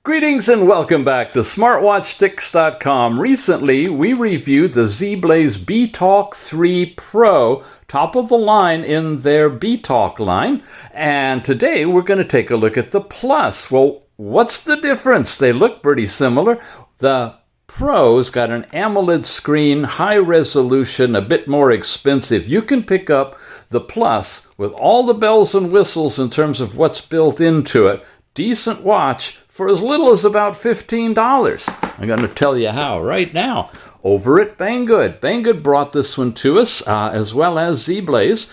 Greetings and welcome back to smartwatchsticks.com. Recently, we reviewed the ZEBLAZE Btalk 3 Pro, top of the line in their Btalk line. And today we're going to take a look at the Plus. Well, what's the difference? They look pretty similar. The Pro's got an AMOLED screen, high resolution, a bit more expensive. You can pick up the Plus with all the bells and whistles in terms of what's built into it. Decent watch for as little as about $15. I'm going to tell you how right now over at Banggood. Banggood brought this one to us, as well as ZEBLAZE,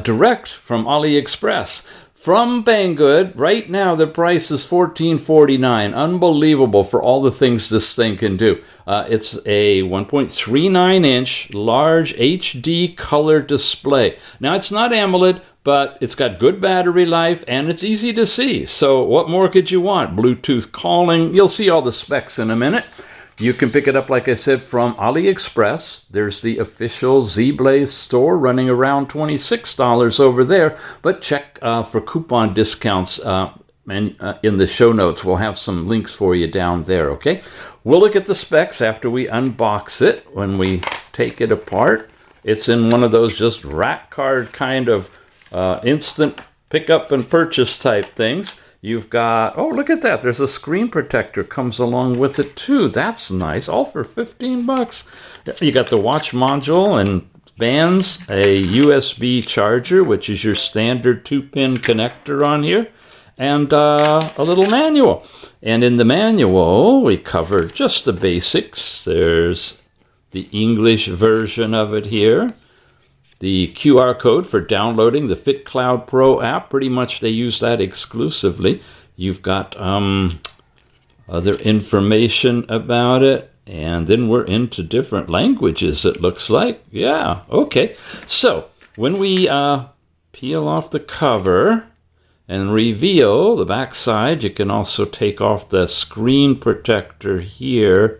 direct from AliExpress. From Banggood, right now the price is $14.49. Unbelievable for all the things this thing can do. It's a 1.39-inch large HD color display. Now it's not AMOLED, but it's got good battery life and it's easy to see. So what more could you want? Bluetooth calling. You'll see all the specs in a minute. You can pick it up, like I said, from AliExpress. There's the official ZEBLAZE store running around $26 over there. But check for coupon discounts in the show notes. We'll have some links for you down there, okay? We'll look at the specs after we unbox it. When we take it apart, it's in one of those just rack card kind of instant pick up and purchase type things. You've got, oh, look at that. There's a screen protector comes along with it too. That's nice. All for $15. You got the watch module and bands, a USB charger, which is your standard 2-pin connector on here, and a little manual. And in the manual, we cover just the basics. There's the English version of it here. The QR code for downloading the FitCloud Pro app, pretty much they use that exclusively. You've got other information about it, and then we're into different languages, it looks like. Yeah, okay. So when we peel off the cover and reveal the back side, you can also take off the screen protector here.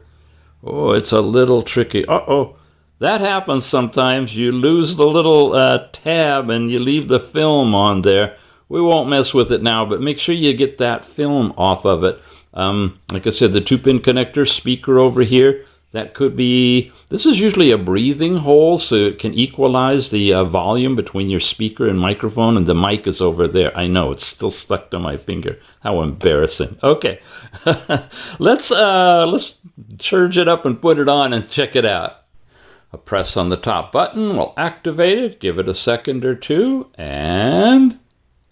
Oh, it's a little tricky. Uh-oh. That happens sometimes. You lose the little tab and you leave the film on there. We won't mess with it now, but make sure you get that film off of it. Like I said, the 2-pin connector speaker over here, that could be, this is usually a breathing hole, so it can equalize the volume between your speaker and microphone, and the mic is over there. I know, it's still stuck to my finger. How embarrassing. Okay, let's charge it up and put it on and check it out. A press on the top button will activate it. Give it a second or two, and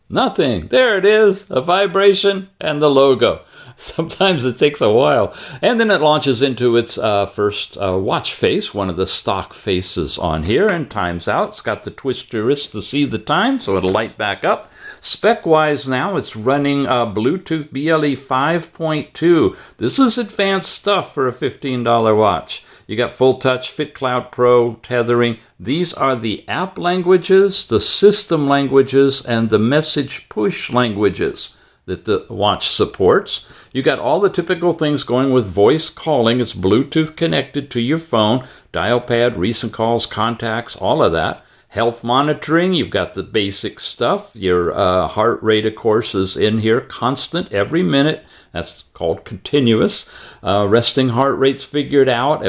nothing. There it is, a vibration and the logo. Sometimes it takes a while. And then it launches into its first watch face, one of the stock faces on here, and times out. It's got the twister wrist to see the time, so it'll light back up. Spec-wise now, it's running Bluetooth BLE 5.2. This is advanced stuff for a $15 watch. You got Full Touch, FitCloud Pro, Tethering. These are the app languages, the system languages, and the message push languages that the watch supports. You got all the typical things going with voice calling. It's Bluetooth connected to your phone, dial pad, recent calls, contacts, all of that. Health monitoring, you've got the basic stuff. Your heart rate, of course, is in here, constant every minute. That's called continuous. Resting heart rates figured out.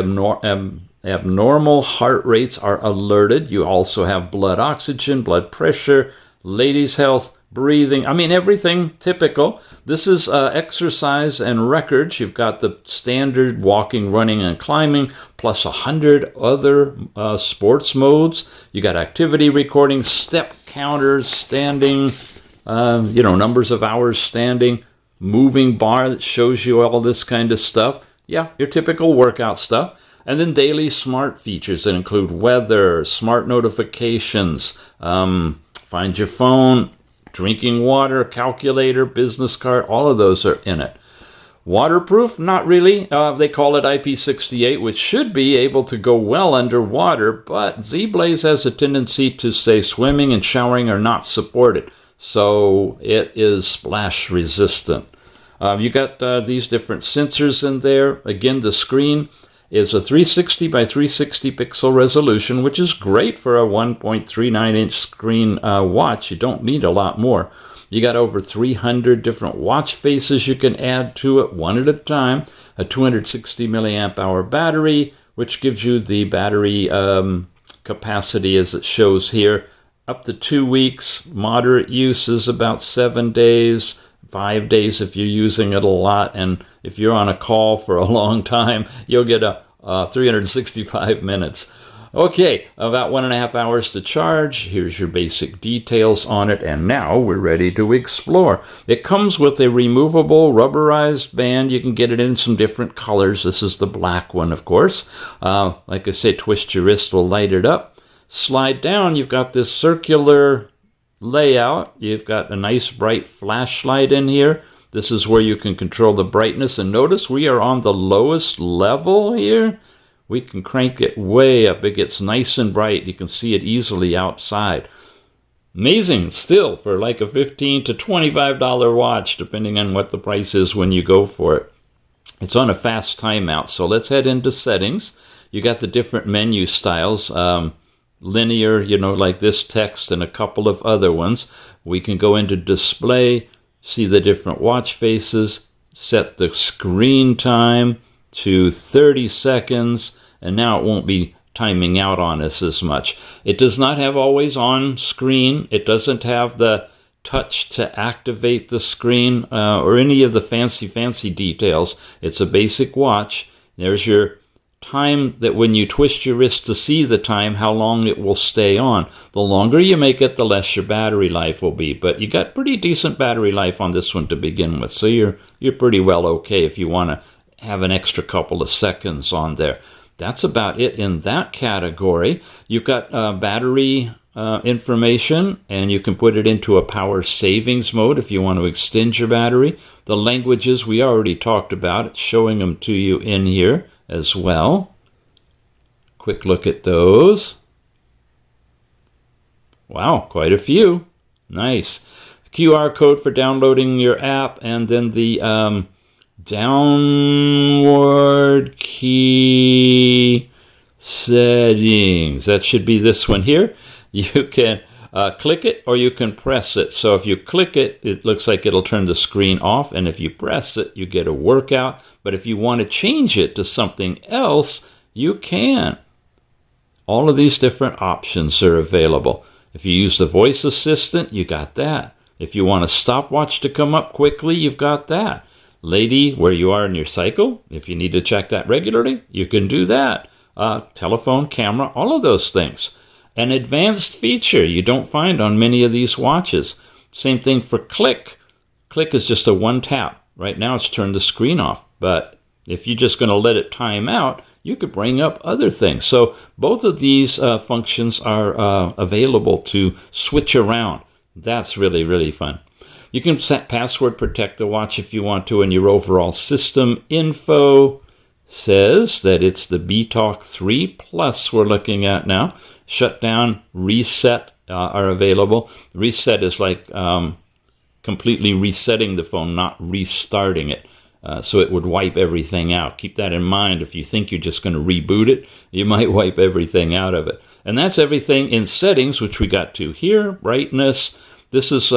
Abnormal heart rates are alerted. You also have blood oxygen, blood pressure, ladies' health, breathing. I mean, everything typical. This is exercise and records. You've got the standard walking, running, and climbing, plus 100 other sports modes. You got activity recording, step counters, standing, numbers of hours standing, moving bar that shows you all this kind of stuff. Yeah, your typical workout stuff. And then daily smart features that include weather, smart notifications, find your phone, drinking water, calculator, business card, all of those are in it. Waterproof? Not really. They call it IP68, which should be able to go well underwater, but ZEBLAZE has a tendency to say swimming and showering are not supported. So it is splash resistant. You got these different sensors in there. Again, the screen is a 360 by 360 pixel resolution, which is great for a 1.39-inch screen watch. You don't need a lot more. You got over 300 different watch faces you can add to it, one at a time. A 260 milliamp hour battery, which gives you the battery capacity as it shows here, up to 2 weeks. Moderate use is about 7 days, 5 days if you're using it a lot, and if you're on a call for a long time, you'll get a 365 minutes. Okay, about 1.5 hours to charge. Here's your basic details on it, and now we're ready to explore. It comes with a removable rubberized band. You can get it in some different colors. This is the black one, of course. Like I say, twist your wrist will light it up. Slide down, you've got this circular layout. You've got a nice bright flashlight in here. This is where you can control the brightness, and notice we are on the lowest level here. We can crank it way up. It gets nice and bright. You can see it easily outside. Amazing still for like a $15 to $25 watch, depending on what the price is when you go for it. It's on a fast timeout. So let's head into settings. You got the different menu styles, linear, like this text and a couple of other ones. We can go into display, see the different watch faces, set the screen time to 30 seconds, and now it won't be timing out on us as much. It does not have always on screen. It doesn't have the touch to activate the screen or any of the fancy details. It's a basic watch. There's your time that when you twist your wrist to see the time, how long it will stay on. The longer you make it, the less your battery life will be. But you got pretty decent battery life on this one to begin with, so you're pretty well okay if you want to have an extra couple of seconds on there. That's about it in that category. You've got battery information, and you can put it into a power savings mode if you want to extend your battery. The languages we already talked about, it's showing them to you in here as well. Quick look at those. Wow, quite a few. Nice. QR code for downloading your app, and then the downward key settings. That should be this one here. You can click it or you can press it. So if you click it, it looks like it'll turn the screen off, and if you press it, you get a workout. But if you want to change it to something else, you can. All of these different options are available. If you use the voice assistant, you got that. If you want a stopwatch to come up quickly, you've got that. Lady, where you are in your cycle, if you need to check that regularly, you can do that. Telephone, camera, all of those things. An advanced feature you don't find on many of these watches. Same thing for click. Click is just a one tap. Right now it's turned the screen off, but if you're just going to let it time out, you could bring up other things. So both of these functions are available to switch around. That's really, really fun. You can set password protect the watch if you want to, and your overall system info says that it's the Btalk 3 Plus we're looking at now. Shutdown, reset are available. Reset is like completely resetting the phone, not restarting it. So it would wipe everything out. Keep that in mind. If you think you're just going to reboot it, you might wipe everything out of it. And that's everything in settings, which we got to here. Brightness. This is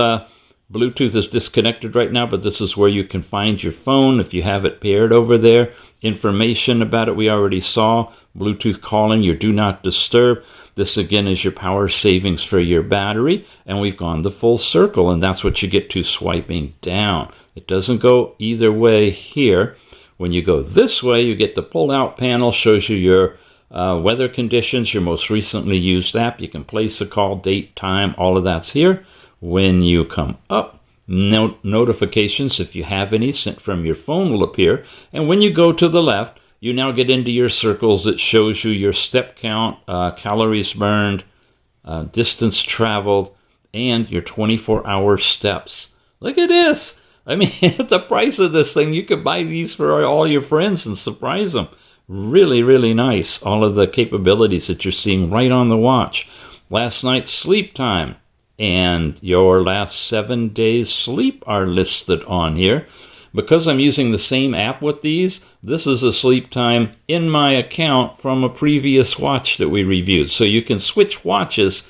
Bluetooth is disconnected right now, but this is where you can find your phone if you have it paired over there. Information about it we already saw. Bluetooth calling, your do not disturb. This again is your power savings for your battery, and we've gone the full circle, and that's what you get to swiping down. It doesn't go either way here. When you go this way, you get the pull-out panel, shows you your weather conditions, your most recently used app. You can place a call, date, time, all of that's here. When you come up, notifications, if you have any, sent from your phone will appear. And when you go to the left, you now get into your circles. It shows you your step count, calories burned, distance traveled, and your 24-hour steps. Look at this. I mean, at the price of this thing, you could buy these for all your friends and surprise them. Really, really nice. All of the capabilities that you're seeing right on the watch. Last night's sleep time and your last 7 days sleep are listed on here. Because I'm using the same app with these, this is a sleep time in my account from a previous watch that we reviewed. So you can switch watches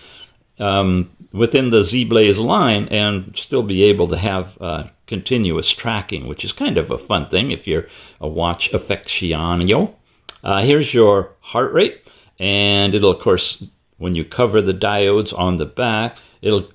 within the ZEBLAZE line and still be able to have continuous tracking, which is kind of a fun thing if you're a watch aficionado. Here's your heart rate, and it'll, of course, when you cover the diodes on the back, it'll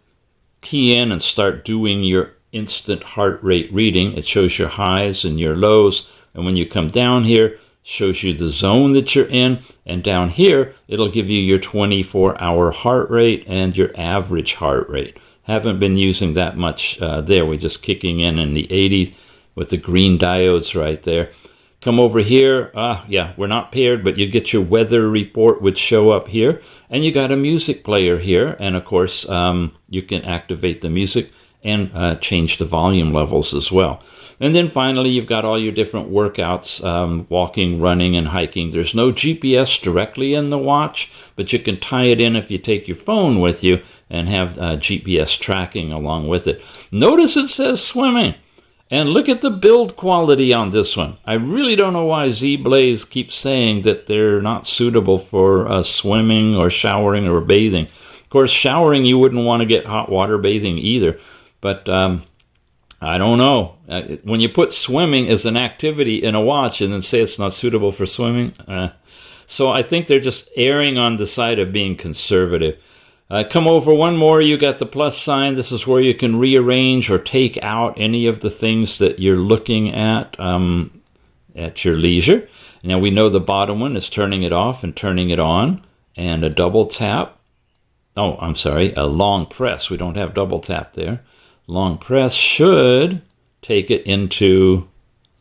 key in and start doing your instant heart rate reading. It shows your highs and your lows, and when you come down here, shows you the zone that you're in, and down here it'll give you your 24-hour heart rate and your average heart rate. Haven't been using that much there. We're just kicking in the 80s with the green diodes right there. Come over here, yeah, we're not paired, but you get your weather report would show up here, and you got a music player here, and of course you can activate the music and change the volume levels as well. And then finally, you've got all your different workouts, walking, running, and hiking. There's no GPS directly in the watch, but you can tie it in if you take your phone with you and have GPS tracking along with it. Notice it says swimming. And look at the build quality on this one. I really don't know why ZEBLAZE keeps saying that they're not suitable for swimming or showering or bathing. Of course, showering, you wouldn't want to get hot water bathing either. But I don't know. When you put swimming as an activity in a watch and then say it's not suitable for swimming, so I think they're just erring on the side of being conservative. Come over one more, you got the plus sign. This is where you can rearrange or take out any of the things that you're looking at your leisure. Now we know the bottom one is turning it off and turning it on, and a double tap. Oh, I'm sorry, a long press. We don't have double tap there. Long press should take it into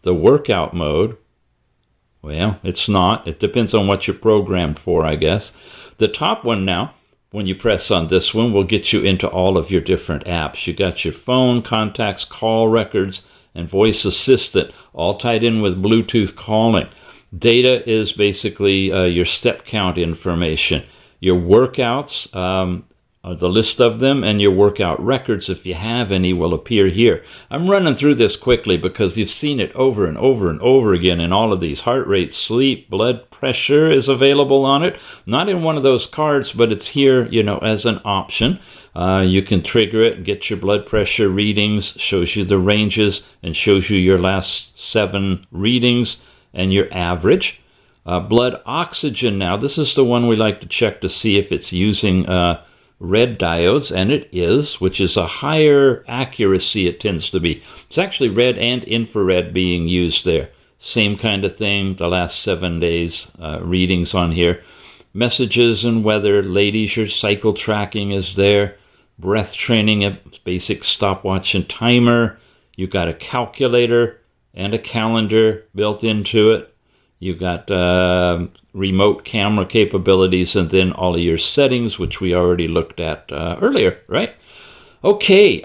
the workout mode. Well, it's not. It depends on what you're programmed for, I guess. The top one now, when you press on this one, will get you into all of your different apps. You got your phone, contacts, call records, and voice assistant, all tied in with Bluetooth calling. Data is basically your step count information. Your workouts, the list of them, and your workout records, if you have any, will appear here. I'm running through this quickly because you've seen it over and over and over again in all of these. Heart rate, sleep, blood pressure is available on it. Not in one of those cards, but it's here, as an option. You can trigger it and get your blood pressure readings, shows you the ranges, and shows you your last 7 readings and your average. Blood oxygen now, this is the one we like to check to see if it's using red diodes, and it is, which is a higher accuracy it tends to be. It's actually red and infrared being used there. Same kind of thing, the last 7 days readings on here. Messages and weather, ladies, your cycle tracking is there. Breath training, a basic stopwatch and timer. You got a calculator and a calendar built into it. You got remote camera capabilities, and then all of your settings, which we already looked at earlier, right? Okay,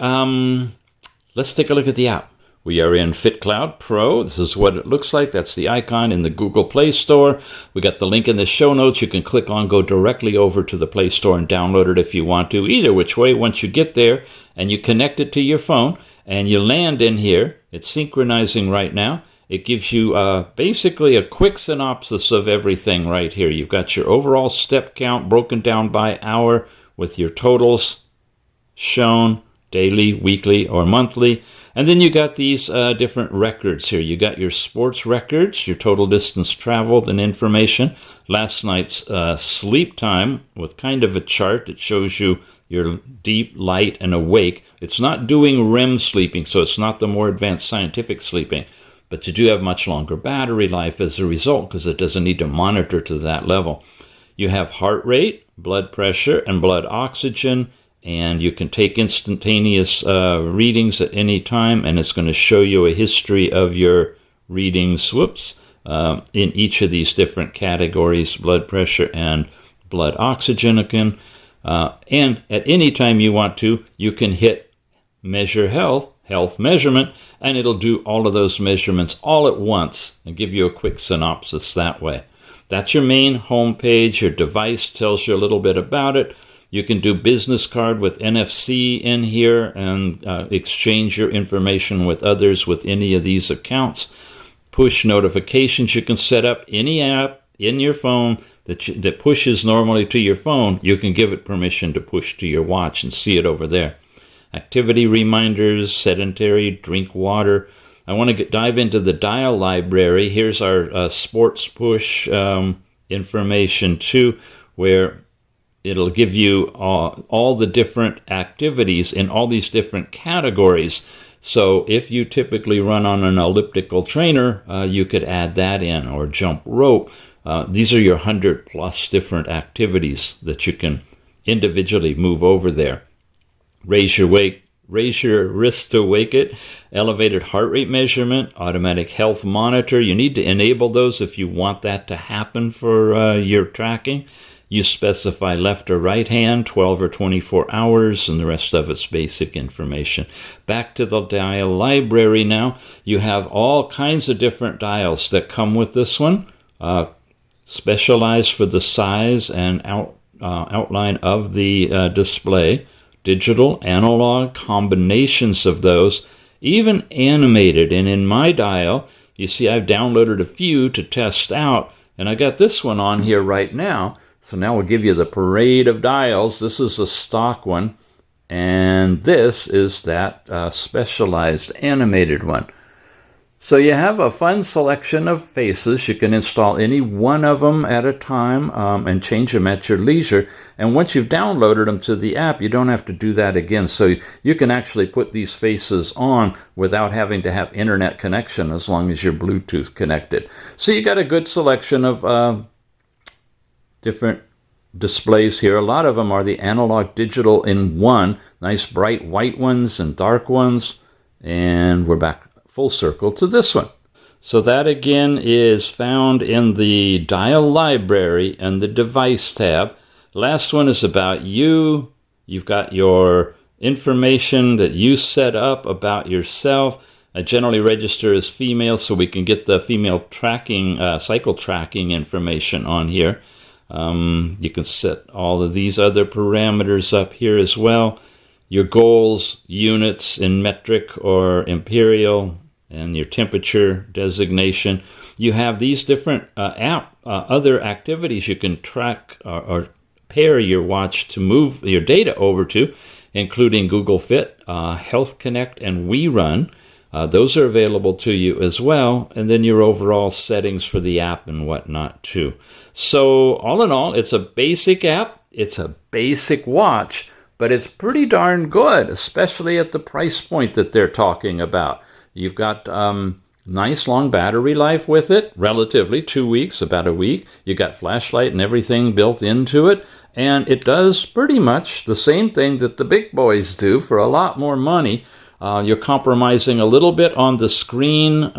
let's take a look at the app. We are in FitCloud Pro. This is what it looks like. That's the icon in the Google Play Store. We got the link in the show notes. You can click on, go directly over to the Play Store and download it if you want to. Either which way, once you get there and you connect it to your phone and you land in here, it's synchronizing right now. It gives you basically a quick synopsis of everything right here. You've got your overall step count broken down by hour with your totals shown daily, weekly, or monthly. And then you got these different records here. You got your sports records, your total distance traveled and information. Last night's sleep time with kind of a chart that shows you your deep, light, and awake. It's not doing REM sleeping, so it's not the more advanced scientific sleeping. But you do have much longer battery life as a result because it doesn't need to monitor to that level. You have heart rate, blood pressure, and blood oxygen, and you can take instantaneous readings at any time, and it's going to show you a history of your readings, in each of these different categories, blood pressure and blood oxygen again. And at any time you want to, you can hit measure health measurement, and it'll do all of those measurements all at once and give you a quick synopsis that way. That's your main home page. Your device tells you a little bit about it. You can do business card with NFC in here and exchange your information with others with any of these accounts. Push notifications. You can set up any app in your phone that pushes normally to your phone, you can give it permission to push to your watch and see it over there. Activity reminders, sedentary, drink water. I want to dive into the dial library. Here's our sports push information too, where it'll give you all the different activities in all these different categories. So if you typically run on an elliptical trainer, you could add that in, or jump rope. These are your 100+ different activities that you can individually move over there. Raise your wrist to wake it, elevated heart rate measurement, automatic health monitor. You need to enable those if you want that to happen for your tracking. You specify left or right hand, 12 or 24 hours, and the rest of it's basic information. Back to the dial library now. You have all kinds of different dials that come with this one, specialized for the size and outline of the display. Digital, analog, combinations of those, even animated. And in my dial, you see I've downloaded a few to test out, and I got this one on here right now. So now we'll give you the parade of dials. This is a stock one, and this is that specialized animated one. So you have a fun selection of faces. You can install any one of them at a time and change them at your leisure. And once you've downloaded them to the app, you don't have to do that again. So you can actually put these faces on without having to have internet connection, as long as you're Bluetooth connected. So you got a good selection of different displays here. A lot of them are the analog digital in one. Nice bright white ones and dark ones. And we're back full circle to this one. So that again is found in the dial library and the device tab. Last one is about you. You've got your information that you set up about yourself. I generally register as female so we can get the female tracking, cycle tracking information on here. You can set all of these other parameters up here as well. Your goals, units in metric or imperial, and your temperature designation. You have these different other activities you can track or pair your watch to move your data over to, including Google Fit, Health Connect, and We Run. Those are available to you as well, and then your overall settings for the app and whatnot too. So all in all, it's a basic app, it's a basic watch, but it's pretty darn good, especially at the price point that they're talking about. You've got nice long battery life with it, relatively 2 weeks, about a week. You got flashlight and everything built into it, and it does pretty much the same thing that the big boys do for a lot more money. You're compromising a little bit on the screen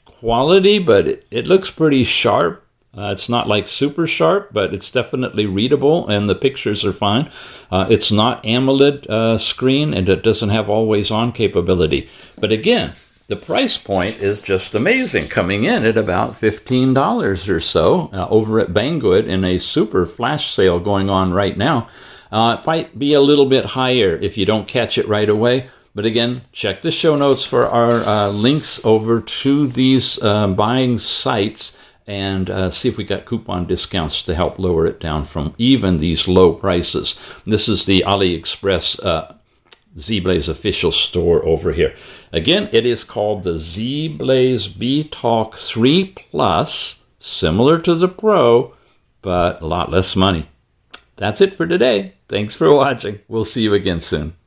quality, but it looks pretty sharp. It's not like super sharp, but it's definitely readable, and the pictures are fine. It's not AMOLED screen, and it doesn't have always-on capability. But again, the price point is just amazing, coming in at about $15 or so over at Banggood in a super flash sale going on right now. It might be a little bit higher if you don't catch it right away. But again, check the show notes for our links over to these buying sites, and see if we got coupon discounts to help lower it down from even these low prices. This is the AliExpress ZBlaze official store over here. Again, it is called the ZBlaze Btalk 3 Plus, similar to the Pro, but a lot less money. That's it for today. Thanks for watching. We'll see you again soon.